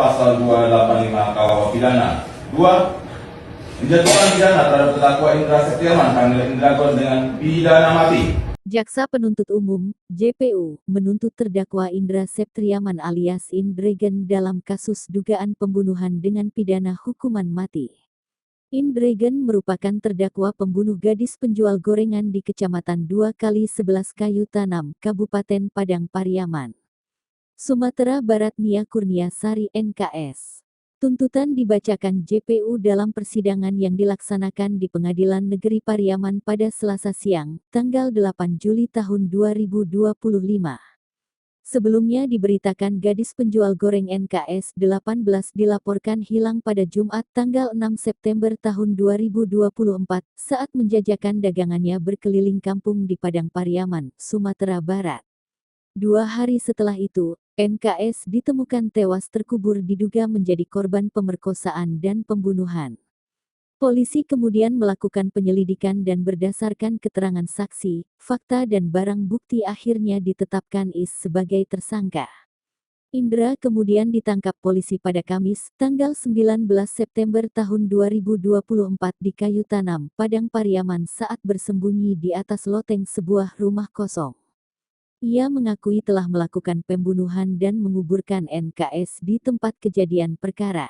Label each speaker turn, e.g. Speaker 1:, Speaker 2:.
Speaker 1: Pasal 285 KUH Pidana. 2. Menjatuhkan pidana terhadap terdakwa Indra Septiaman Kamil Indragon dengan pidana mati.
Speaker 2: Jaksa Penuntut Umum, JPU, menuntut terdakwa Indra Septriaman alias Indragon dalam kasus dugaan pembunuhan dengan pidana hukuman mati. Indragon merupakan terdakwa pembunuh gadis penjual gorengan di Kecamatan 2x11 Kayu Tanam, Kabupaten Padang Pariaman, Sumatera Barat Nia Kurniasari NKS. Tuntutan dibacakan JPU dalam persidangan yang dilaksanakan di Pengadilan Negeri Pariaman pada Selasa siang, tanggal 8 Juli tahun 2025. Sebelumnya diberitakan gadis penjual goreng NKS 18 dilaporkan hilang pada Jumat tanggal 6 September tahun 2024 saat menjajakan dagangannya berkeliling kampung di Padang Pariaman, Sumatera Barat. 2 hari setelah itu, NKS ditemukan tewas terkubur diduga menjadi korban pemerkosaan dan pembunuhan. Polisi kemudian melakukan penyelidikan dan berdasarkan keterangan saksi, fakta dan barang bukti akhirnya ditetapkan IS sebagai tersangka. Indra kemudian ditangkap polisi pada Kamis, tanggal 19 September tahun 2024 di Kayu Tanam, Padang Pariaman saat bersembunyi di atas loteng sebuah rumah kosong. Ia mengakui telah melakukan pembunuhan dan menguburkan NKS di tempat kejadian perkara.